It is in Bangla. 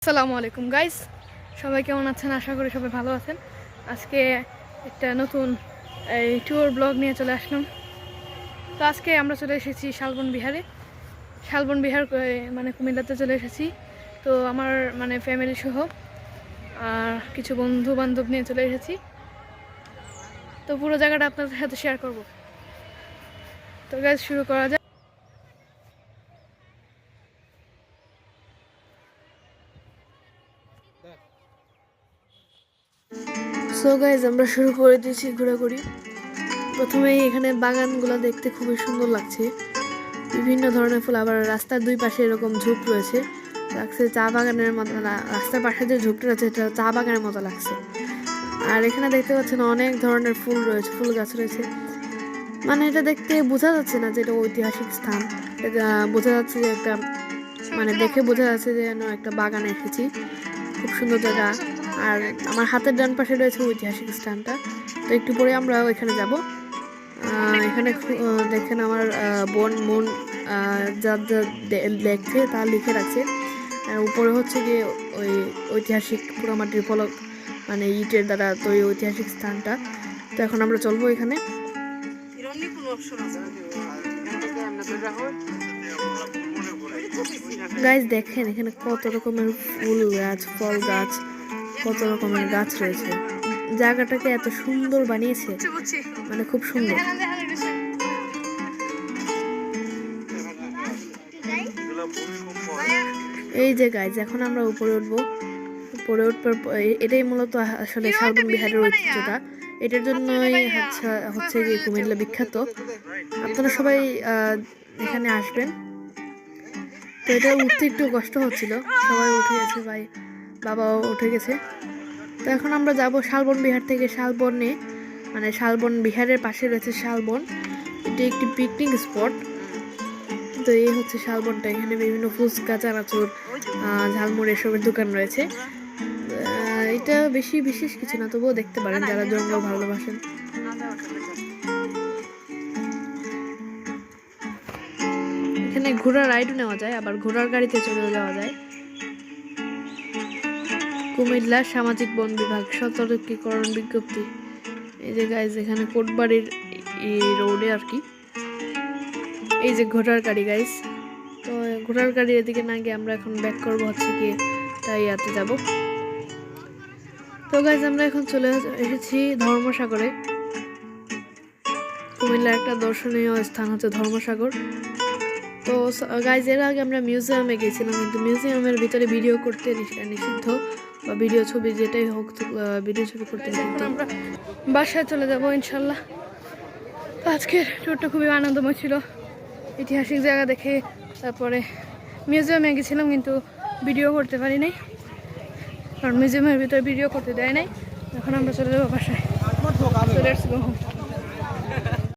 আসসালামু আলাইকুম গাইস, সবাই কেমন আছেন? আশা করি সবাই ভালো আছেন। আজকে একটা নতুন ট্যুর ব্লগ নিয়ে চলে আসলাম। তো আজকে আমরা চলে এসেছি শালবন বিহারে। শালবন বিহার মানে কুমিল্লাতে চলে এসেছি। তো আমার মানে ফ্যামিলি সহ আর কিছু বন্ধু বান্ধব নিয়ে চলে এসেছি। তো পুরো জায়গাটা আপনাদের সাথে শেয়ার করব। তো গাইস শুরু করা যাক। সো গাইজ আমরা শুরু করে দিয়েছি ঘোরাঘুরি। প্রথমেই এখানে বাগানগুলো দেখতে খুবই সুন্দর লাগছে, বিভিন্ন ধরনের ফুল। আবার রাস্তার দুই পাশে এরকম ঝোপ রয়েছে, লাগছে চা বাগানের মতো। রাস্তার পাশে যে ঝোপটা রয়েছে এটা চা বাগানের মতো লাগছে। আর এখানে দেখতে পাচ্ছেন অনেক ধরনের ফুল রয়েছে, ফুল গাছ রয়েছে। মানে এটা দেখতে বোঝা যাচ্ছে না যে এটা ঐতিহাসিক স্থান, এটা বোঝা যাচ্ছে যে একটা মানে দেখে বোঝা যাচ্ছে যে যেন একটা বাগানে এসেছি। খুব সুন্দর জায়গা। আর আমার হাতের ডান পাশে রয়েছে ঐতিহাসিক স্থানটা। তো একটু পরে আমরা ওইখানে যাব। এখানে দেখেন আমার বোন মন যা যা দেখছে তা লিখে রাখছে। আর উপরে হচ্ছে গিয়ে ওই ঐতিহাসিক পোড়ামাটির ফলক, মানে ইটের দ্বারা তৈরি ঐতিহাসিক স্থানটা। তো এখন আমরা চলবো এখানে। গাইজ দেখেন এখানে কত রকমের ফুল গাছ, ফল গাছ, কত রকমের গাছ রয়েছে। জায়গাটাকে এত সুন্দর বানিয়েছে, মানে খুব সুন্দর। এই যে গাইজ এখন আমরা উপরে উঠবো। উপরে উঠবার এটাই মূলত আসলে শালবন বিহারের ঐতিহ্যটা। এটার জন্যই হচ্ছে গিয়ে কুমিল্লা বিখ্যাত। আপনারা সবাই এখানে আসবেন। তো এটা উঠতে একটু কষ্ট হচ্ছিল, সবাই উঠে গেছে, ভাই বাবাও উঠে গেছে। তো এখন আমরা যাব শালবন বিহার থেকে শালবনে, মানে শালবন বিহারের পাশে রয়েছে শালবন। এটি একটি পিকনিক স্পট। তো এই হচ্ছে শালবনটা। এখানে বিভিন্ন ফুচকা, চানাচুর, ঝালমুড়ি এসবের দোকান রয়েছে। এটা বেশি বিশেষ কিছু না, তবুও দেখতে পারেন যারা জঙ্গল ভালোবাসেন। এখানে ঘোড়ার রাইডও নেওয়া যায়, আবার ঘোড়ার গাড়িতে চলেও যাওয়া যায়। কুমিল্লা সামাজিক বন বিভাগ সতর্কীকরণ বিজ্ঞপ্তি। এই যে গাইজ এখানে কোটবাড়ির রোডে আর কি, এই যে ঘোড়ার গাড়ি গাইজ। তো ঘোড়ার গাড়ির এদিকে না গিয়ে আমরা এখন ব্যাক করবো হচ্ছে গিয়ে তাই ইয়াতে যাব। তো গাইজ আমরা এখন চলে এসেছি ধর্মসাগরে। কুমিল্লার একটা দর্শনীয় স্থান হচ্ছে ধর্মসাগর। তো গাইজ এর আগে আমরা মিউজিয়ামে গেছিলাম, কিন্তু মিউজিয়ামের ভিতরে ভিডিও করতে নিষিদ্ধ, বা ভিডিও ছবি যেটাই হোক ভিডিও ছবি করতে নিষিদ্ধ। আমরা বাসায় চলে যাবো ইনশাল্লাহ। তো আজকের ট্যুরটা খুবই আনন্দময় ছিল, ঐতিহাসিক জায়গা দেখে। তারপরে মিউজিয়ামে গেছিলাম কিন্তু ভিডিও করতে পারি নাই, কারণ মিউজিয়ামের ভিতরে ভিডিও করতে দেয় নাই। এখন আমরা চলে যাবো বাসায়।